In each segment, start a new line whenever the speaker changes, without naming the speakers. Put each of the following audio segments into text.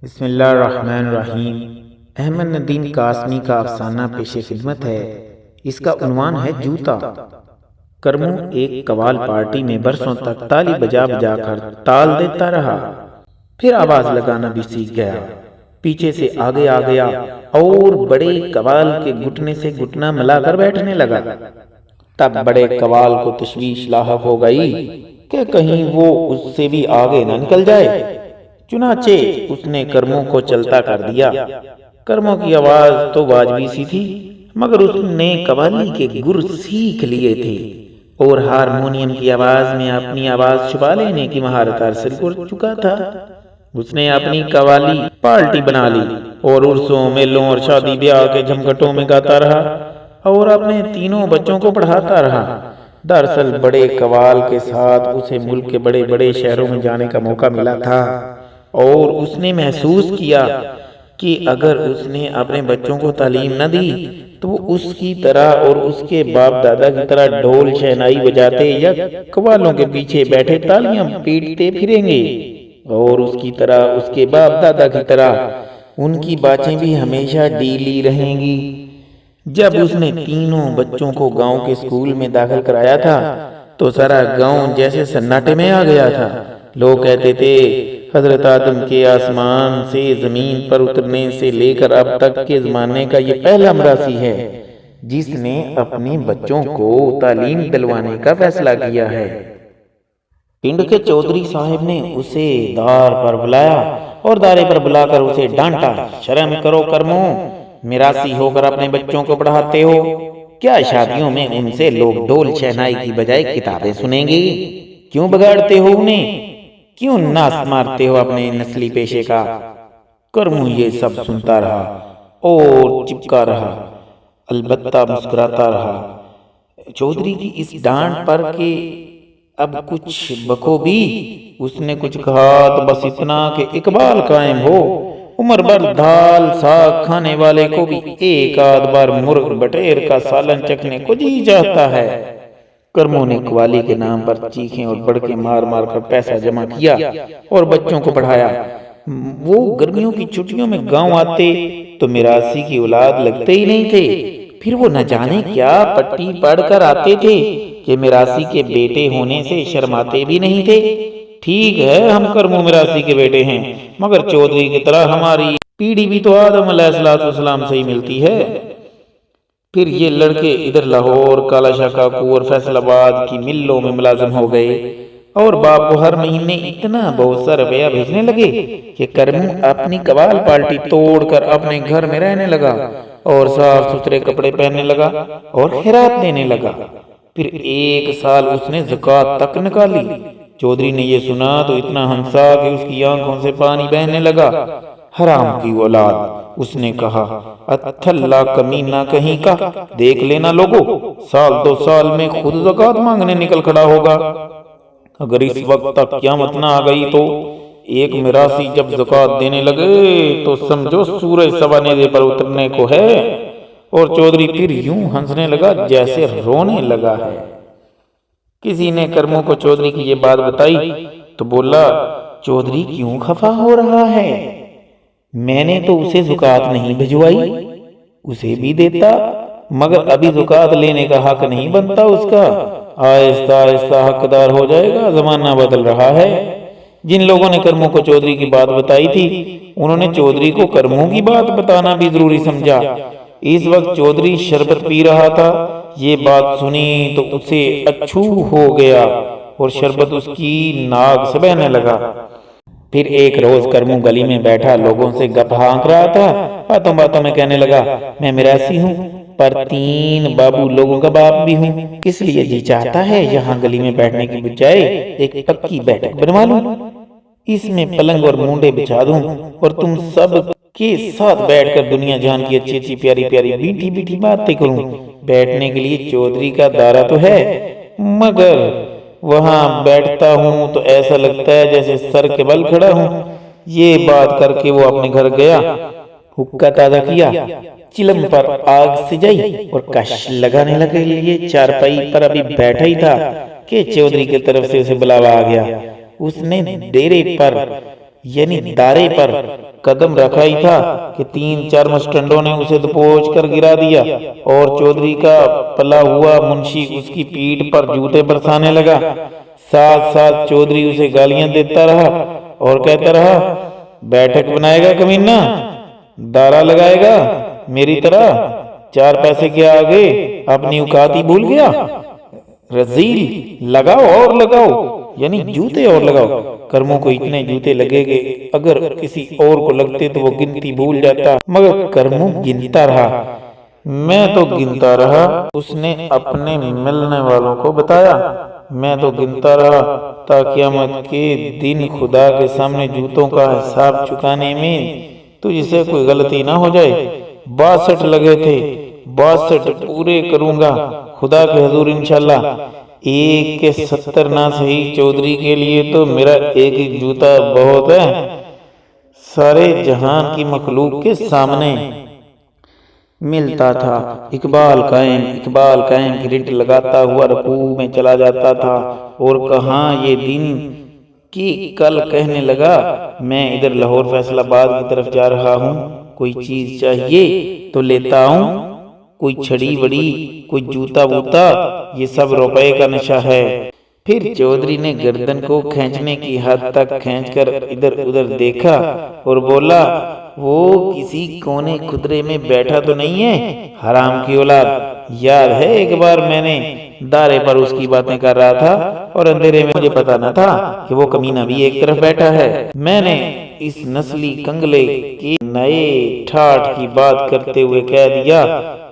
बिस्मिल्लाहिर्रहमानिर्रहीम। अहमद नदीम कासमी का अफसाना पेशे खिदमत है। इसका उन्वान है जूता। करमू एक कवाल पार्टी में बरसों तक ताली बजा बजा कर ताल देता रहा। फिर आवाज लगाना भी सीख गया। पीछे से आगे आ गया और बड़े कवाल के घुटने से घुटना मिलाकर बैठने लगा। तब बड़े कवाल को तशवीश लाहक हो गई कि कहीं वो उससे भी आगे न निकल जाए। चुनाचे उसने कर्मों को चलता कर दिया। कर्मों की आवाज तो वाजबी सी थी, मगर उसने कवाली के गुर सीख लिए थे और हारमोनियम की आवाज में अपनी आवाज छुपा लेने की महारत हासिल कर चुका था। उसने अपनी कवाली पार्टी बना ली और उर्सों, मेलों और शादी ब्याह के झमघटों में गाता रहा और अपने तीनों बच्चों को पढ़ाता रहा। दरअसल बड़े कवाल के साथ उसे मुल्क के बड़े बड़े शहरों में जाने का मौका मिला था और उसने महसूस किया कि अगर उसने अपने बच्चों को तालीम न दी तो वो उसकी तरह और उसके बाप दादा की तरह ढोल शहनाई बजाते या कवालों के पीछे बैठे तालियां पीटते फिरेंगे और उसकी तरह उसके बाप दादा की तरह उनकी बातें भी हमेशा ढीली रहेंगी। जब उसने तीनों बच्चों को गांव के स्कूल में दाखिल कराया था तो सारा गांव जैसे सन्नाटे में आ गया था। लोग कहते थे हजरत आदम के आसमान से जमीन पर उतरने से लेकर अब तक के जमाने का ये पहला मरासी है जिसने अपने बच्चों को तालीम दिलवाने का फैसला किया है। पिंड के चौधरी साहब ने उसे दार पर बुलाया और दारे पर बुलाकर उसे डांटा। शर्म करो कर्मो, मिरासी होकर अपने बच्चों को पढ़ाते हो। क्या शादियों में उनसे लोग ढोल शहनाई की बजाय किताबें सुनेंगे? क्यों बिगाड़ते हो उन्हें? क्यों नास मारते हो अपने नस्ली पेशे का? कर्मू ये सब सुनता रहा और चिपका रहा, अलबत्ता मुस्कुराता रहा। चौधरी की इस डांट पर के अब कुछ बखूबी उसने कुछ कहा तो बस इतना कि इकबाल कायम हो। उम्र भर दाल साग खाने वाले को भी एक आध बार मुर्ग बटेर का सालन चखने को जी जाता है। कर्मों ने कवाली के नाम पर चीखें और बड़के मार मार कर पैसा जमा किया और बच्चों को पढ़ाया। वो गर्मियों की छुट्टियों में गांव आते तो मिरासी की औलाद लगते ही नहीं थे। फिर वो न जाने क्या पट्टी पढ़कर आते थे कि मिरासी के बेटे होने से शर्माते भी नहीं थे। ठीक है, हम कर्मों मिरासी के बेटे हैं, मगर चौधरी की तरह हमारी पीढ़ी भी तो आदम अलैहिस्सलाम से ही मिलती है। फिर ये लड़के इधर लाहौर, कालाशाह काकू और फैसलाबाद की मिलों में मुलाजिम हो गए और बाप को हर महीने इतना बहुत सा रुपया भेजने लगे कि करमू अपनी कवाल पार्टी तोड़कर अपने घर में रहने लगा और साफ सुथरे कपड़े पहनने लगा और खैरात देने लगा। फिर एक साल उसने ज़कात तक निकाली। चौधरी ने ये सुना तो इतना हंसा कि उसकी आंखों से पानी बहने लगा। हराम की औलाद, उसने कहा, अथल्ला कमीना कहीं का, देख लेना लोगो, साल 2 साल में खुद ज़कात मांगने निकल खड़ा होगा। अगर इस वक्त तक क़यामत ना आ गई तो एक मिरासी जब ज़कात देने लगे तो समझो सूरज सवानेरे पर उतरने को है। और चौधरी फिर यूं हंसने लगा जैसे रोने लगा है। किसी ने कर्मों को चौधरी की ये बात बताई तो बोला, चौधरी क्यों खफा हो रहा है? मैंने तो उसे ज़कात नहीं भिजवाई, उसे भी देता, मगर अभी ज़कात लेने का हक नहीं बनता उसका। आहिस्ता आहिस्ता हकदार हो जाएगा, जमाना बदल रहा है। जिन लोगों ने कर्मों को चौधरी की बात बताई थी उन्होंने चौधरी को कर्मों की बात बताना भी जरूरी समझा। इस वक्त चौधरी शरबत पी रहा था। ये बात सुनी तो उसे अच्छू हो गया और शरबत उसकी नाक से बहने लगा। फिर एक रोज करमू गली में बैठा लोगों से गप हाँक रहा था। बातों बातों में कहने लगा, मैं मिरासी हूँ पर 3 बाबू लोगों का बाप भी हूँ, इसलिए जी चाहता है यहाँ गली में बैठने की बजाय एक पक्की बैठक बनवा लूं। इसमें पलंग और मुंडे बिछा दूं और तुम सब के साथ बैठकर दुनिया जान की अच्छी अच्छी प्यारी प्यारी मीठी मीठी बातें करूं। बैठने के लिए चौधरी का दारा तो है, मगर वहां बैठता हूं तो ऐसा लगता है जैसे सर के बल खड़ा हूं। ये बात करके वो अपने घर गया, हुक्का ताजा किया, चिलम पर आग सिजाई और कश लगाने लगे लिए चारपाई पर अभी बैठा ही था कि चौधरी की तरफ से उसे बुलावा आ गया। उसने डेरे पर यानी दारे पर कदम रखा ही था कि 3-4 मस्टंडों ने उसे दबोच कर गिरा दिया और चौधरी का पला हुआ मुंशी उसकी पीठ पर जूते बरसाने लगा। साथ साथ चौधरी उसे गालियां देता रहा और कहता रहा, बैठक बनाएगा कमीना, दारा लगाएगा मेरी तरह, 4 पैसे के आगे अपनी औकात ही भूल गया। रजील, लगाओ और लगाओ, यानी जूते और लगाओ। कर्मों को इतने जूते लगेंगे, अगर किसी और को लगते तो वो गिनती भूल जाता, मगर कर्मों गिनता रहा। मैं तो गिनता रहा, उसने अपने मिलने वालों को बताया। मैं तो गिनता रहा ताकि क़यामत के दिन खुदा के सामने जूतों का हिसाब चुकाने में तुझसे कोई गलती ना हो जाए। 62 लगे थे, 62 पूरे करूंगा खुदा के हजूर इंशाल्लाह। एक के 70 ना सही, चौधरी के लिए तो मेरा एक ही जूता बहुत है। सारे जहान की मखलूक के सामने मिलता था। इकबाल कायम की रिट लगाता हुआ रुकू में चला जाता था और कहाँ ये दिन कि कल कहने लगा, मैं इधर लाहौर फैसलाबाद की तरफ जा रहा हूँ, कोई चीज चाहिए तो लेता आऊं, कोई छड़ी वड़ी, कोई जूता वूता, ये सब रुपए का नशा है। फिर चौधरी ने गर्दन को खींचने की हद तक खींचकर इधर उधर देखा और बोला, वो किसी कोने खुदरे में बैठा तो नहीं है, हराम की औलाद। याद है एक बार मैंने दारे पर उसकी बातें कर रहा था और अंधेरे में मुझे पता न था कि वो कमीना भी एक तरफ बैठा है। मैंने इस नस्ली कंगले के नए ठाठ की बात करते हुए कह दिया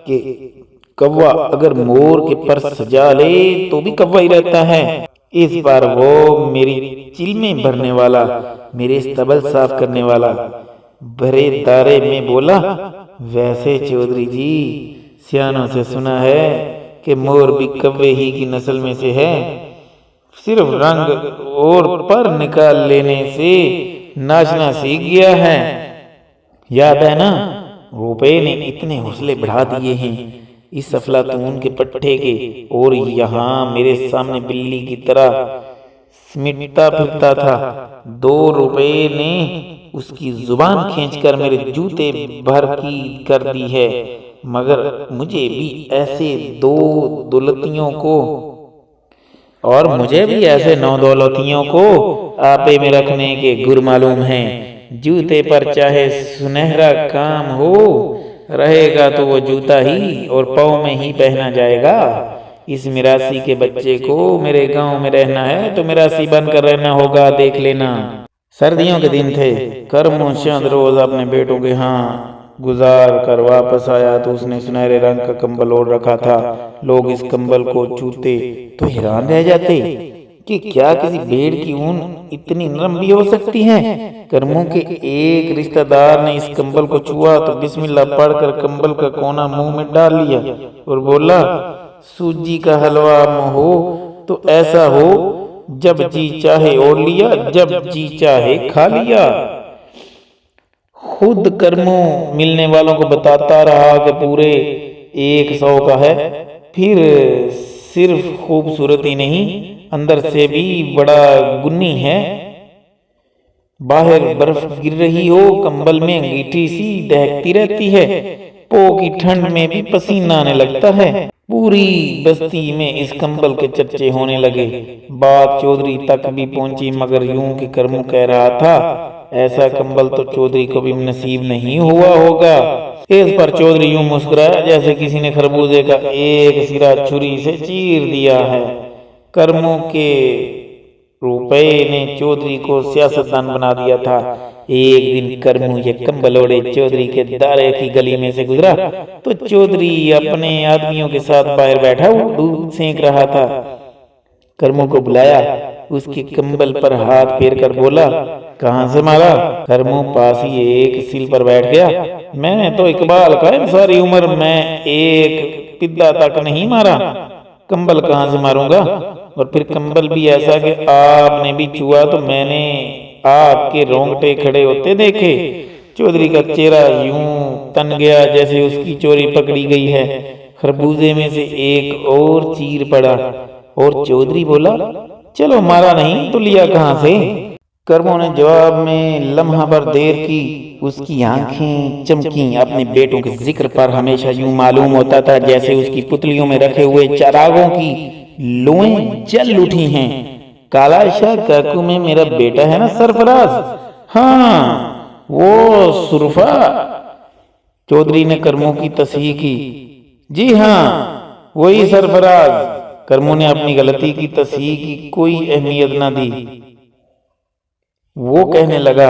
कि कौवा अगर मोर के पर सजा ले तो भी कौवा ही रहता है। इस बार वो मेरी चिलमें भरने वाला, मेरे स्तबल साफ करने वाला भरे दारे में बोला, वैसे चौधरी जी, सियानों से सुना है कि मोर भी कौवे ही की नस्ल में से है, सिर्फ रंग और पर निकाल लेने से नाचना सीख गया है। याद है ना, रुपए ने इतने हौसले बढ़ा दिए हैं इस अफलातून के पट्टे के, और यहाँ मेरे सामने बिल्ली की तरह सिमटता फिरता था। 2 रुपए ने उसकी जुबान खींचकर मेरे जूते भर की कर दी है, मगर मुझे भी ऐसे 2 दौलतियों को और मुझे भी ऐसे 9 दौलतियों को आपे में रखने के गुर मालूम हैं। जूते पर चाहे सुनहरा काम हो, रहेगा तो वो जूता ही और पाँव में ही पहना जाएगा। इस मिरासी के बच्चे को मेरे गांव में रहना है तो मिरासी बनकर रहना होगा, देख लेना। सर्दियों के दिन थे। कर्मों चंद रोज अपने बेटों के यहाँ गुजार कर वापस आया तो उसने सुनहरे रंग का कंबल ओढ़ रखा था। लोग इस कंबल को छूते तो हैरान रह जाते कि क्या किसी भेड़ की ऊन इतनी नरम भी हो सकती है। कर्मों के एक रिश्तेदार ने इस कंबल को छुआ तो बिस्मिल्लाह पढ़कर कंबल का कोना मुंह में डाल लिया और बोला, सूजी का हलवा हो तो ऐसा हो, जब जी चाहे ओढ़ लिया, जब जी चाहे खा लिया। खुद कर्मों मिलने वालों को बताता रहा कि पूरे 100 का है। फिर सिर्फ खूबसूरत ही नहीं, अंदर से भी बड़ा गुन्नी है। बाहर बर्फ गिर रही हो, कंबल में अंगीठी सी दहकती रहती है, पो की ठंड में भी पसीना आने लगता है। पूरी बस्ती में इस कंबल के चर्चे होने लगे। बात चौधरी तक भी पहुंची, मगर यूं कि कर्मू कह रहा था, ऐसा कंबल तो चौधरी को भी नसीब नहीं हुआ होगा। इस पर चौधरी यूं मुस्कुराया जैसे किसी ने खरबूजे का एक सिरा छुरी से चीर दिया है। कर्मों के रुपए ने चौधरी को सियासतदान बना दिया था। एक दिन कर्मू ये कंबल ओढ़े चौधरी के दारे की गली में से गुजरा तो चौधरी अपने आदमियों के साथ बाहर बैठा दूध सेंक रहा था। कर्मू को बुलाया, उसके कंबल पर हाथ फेर कर बोला, कहाँ से मारा? कर्मू पास ही एक सिल पर बैठ गया। मैंने तो इकबाल कायम सारी उम्र में एक पिद्दा तक नहीं मारा, कंबल कहाँ से मारूंगा? और फिर कंबल भी ऐसा कि आपने भी छुआ तो मैंने आपके रोंगटे खड़े होते देखे। चौधरी का चेहरा यूं तन गया जैसे उसकी चोरी पकड़ी गई है। खरबूजे में से एक और चीर पड़ा और चौधरी बोला, चलो मारा नहीं तो लिया कहाँ से? कर्मों ने जवाब में लम्हा भर देर की। उसकी आंखें चमकी। अपने बेटों के जिक्र पर हमेशा यूं मालूम होता था जैसे उसकी पुतलियों में रखे हुए चरागों की लोएं जल उठी हैं। काला शाह काकू में मेरा बेटा है ना सरफराज? हाँ, वो सुरफा। चौधरी ने कर्मों की तस्हीह की। जी हाँ, वही सरफराज। कर्मों ने अपनी गलती की तस्हीह की कोई अहमियत न दी। वो कहने लगा,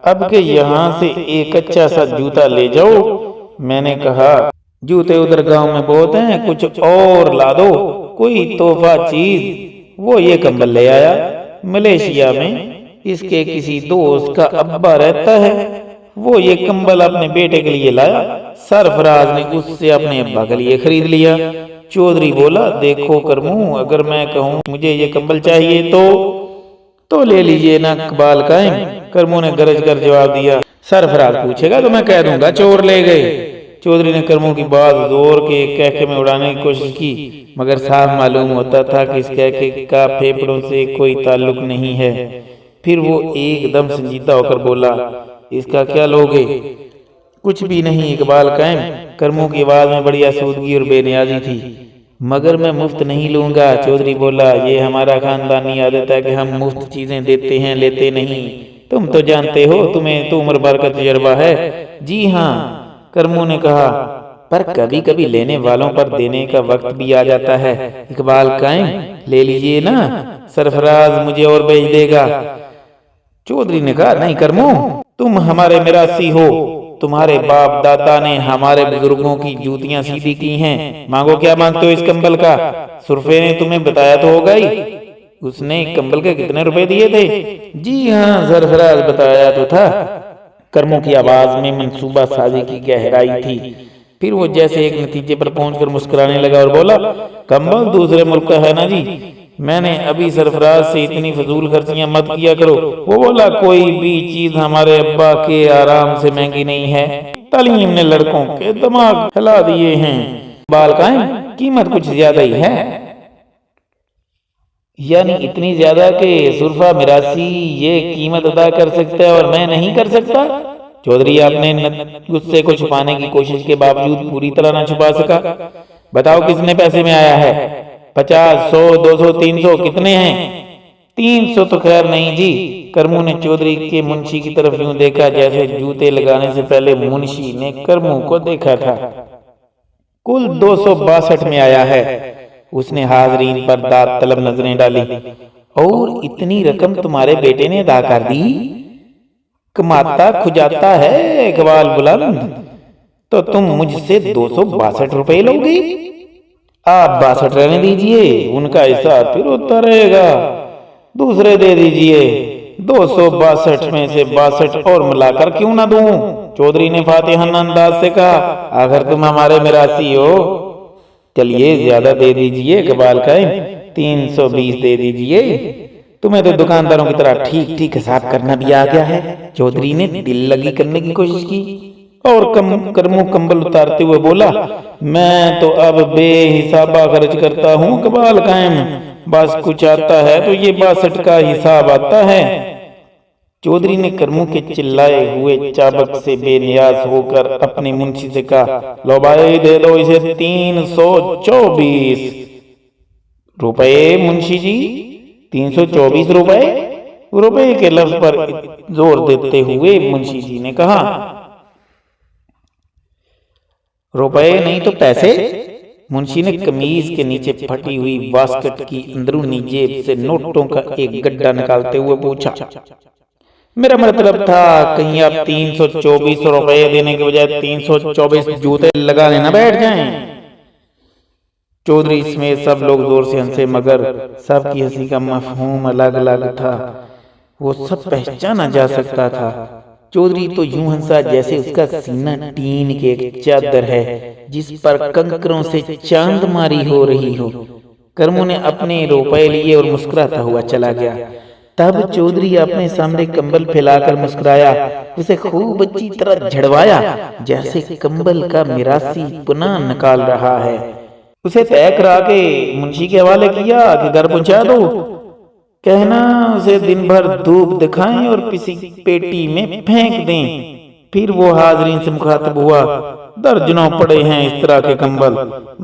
अब के यहाँ से एक अच्छा सा जूता ले जाओ। मैंने कहा, जूते उधर गांव में बहुत हैं, कुछ और ला दो, कोई तोहफा चीज। वो ये कंबल ले आया। मलेशिया में इसके किसी दोस्त का अब्बा रहता है, वो ये कंबल अपने बेटे के लिए लाया। सरफराज ने उससे अपने अब्बा के लिए खरीद लिया। चौधरी बोला, देखो करमू, अगर मैं कहूँ मुझे ये कंबल चाहिए तो ले लीजिए ना कबाल कायम। कर्मों ने गरज कर जवाब दिया, सरफराज पूछेगा तो मैं कह दूंगा चोर ले गए। चौधरी ने कर्मों की बात जोर के कहके में उड़ाने की कोशिश की, मगर साफ मालूम होता था कि इस कहके का फेफड़ों से कोई ताल्लुक नहीं है। फिर वो एकदम संजीदा होकर बोला, इसका क्या लोगे? कुछ भी नहीं इकबाल कायम। कर्मों की आवाज में बड़ी आसूदगी और बेनियाजी थी। मगर मैं मुफ्त नहीं लूंगा। चौधरी बोला, ये हमारा खानदानी आदत है कि हम मुफ्त चीजें देते हैं, लेते नहीं। तुम तो जानते हो, तुम्हें तो उम्र भर का तजर्बा है। जी हाँ, कर्मों ने कहा, पर कभी कभी लेने वालों पर देने का वक्त भी आ जाता है। इकबाल कायम, ले लीजिए ना, सरफराज मुझे और बेच देगा। चौधरी ने कहा, नहीं कर्मों, तुम हमारे मिरासी हो। तुम्हारे बाप दादा ने हमारे बुजुर्गों की जूतियां सीधी की हैं। मांगो, क्या मांगते हो इस कंबल का? सुरफे ने तुम्हें बताया तो होगा ही। उसने कंबल के कितने रुपए दिए थे? जी हाँ, सरफराज बताया तो था। कर्मों की आवाज में मंसूबा साजी की गहराई थी। फिर वो जैसे एक नतीजे पर पहुंचकर मुस्कुराने लगा और बोला, कंबल दूसरे मुल्क का है ना जी। मैंने अभी सरफराज से इतनी फजूल खर्चियां मत किया करो। वो बोला, कोई भी चीज हमारे अब्बा के आराम से महंगी नहीं है। तालीम ने लड़कों के दिमाग हिला दिए हैं। बाल कायम, कीमत कुछ ज्यादा ही है। यानी इतनी ज्यादा कि सुरफा मिरासी ये कीमत अदा कर सकता है और मैं नहीं कर सकता? चौधरी अपने गुस्से को छुपाने की कोशिश के बावजूद पूरी तरह न छुपा सका। बताओ, कितने पैसे में आया है? 50, 100, 200, 300 कितने हैं? 300 तो खैर नहीं जी। कर्मू ने चौधरी के मुंशी की तरफ यूं देखा जैसे जूते लगाने से पहले मुंशी ने कर्मू को देखा था। कुल 262 में आया है। उसने हाजरीन पर दाद तलब नजरें डाली। और इतनी रकम तुम्हारे बेटे ने अदा कर दी? कमाता खुजाता है इकबाल बुलंद। तो तुम मुझसे 262 रुपए लोगे? आप 62 रहने दीजिए, उनका हिस्सा फिर होता रहेगा। दूसरे दे दीजिए। 262 में से 62 और मिलाकर क्यों ना दूं? चौधरी ने फातिहाना अंदाज से कहा, आखिर तुम हमारे मिरासी हो। चलिए ज्यादा दे दीजिए इकबाल कायम, 320 दे दीजिए। तुम्हें तो दुकानदारों की तरह ठीक ठीक हिसाब करना भी आ गया है। चौधरी ने दिल लगी करने की कोशिश की और कर्मों कंबल उतारते हुए बोला, मैं तो अब बेहिसाबा खर्च करता हूँ इकबाल कायम। बस कुछ आता है तो ये 62 का हिसाब आता है। चौधरी ने कर्मों के चिल्लाए हुए चाबक से बेनियाज होकर अपने मुंशी से कहा, लो भाई दे दो इसे 324 रुपए। मुंशी जी, 324 रुपए? रुपए के लफ्ज पर जोर देते हुए मुंशी जी ने कहा, रुपए नहीं तो पैसे। मुंशी ने कमीज के नीचे फटी हुई बास्केट की अंदरूनी जेब से नोटों का एक गड्ढा निकालते हुए पूछा, मेरा मतलब था कहीं आप 324 रुपए देने के बजाय 324 जूते लगाने न बैठ जाएं। चौधरी समेत सब लोग जोर से हंसे, मगर सबकी हंसी का मफहूम अलग अलग था। वो सब पहचाना जा सकता था। चौधरी तो यूं हंसा जैसे उसका सीना टीन के एक चादर है जिस पर कंकरों से चांदमारी हो रही हो। कर्मों ने अपने रुपए लिए और मुस्कुराता हुआ चला गया। तब चौधरी अपने सामने कंबल फैलाकर मुस्कुराया, उसे खूब अच्छी तरह झड़वाया जैसे कंबल का मिरासी पुनः निकाल रहा है। उसे तय करा के मुंशी के हवाले किया कि घर पहुंचा दो। कहना उसे दिन भर धूप दिखाएं और किसी पेटी में फेंक दें। फिर वो हाजरीन से मुखातिब हुआ, दर्जनों पड़े हैं इस तरह के कंबल,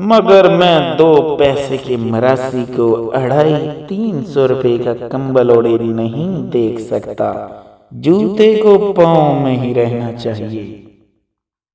मगर मैं 2 पैसे के मरासी को 250-300 रुपए का कंबल ओढ़े नहीं देख सकता। जूते को पाँव में ही रहना चाहिए।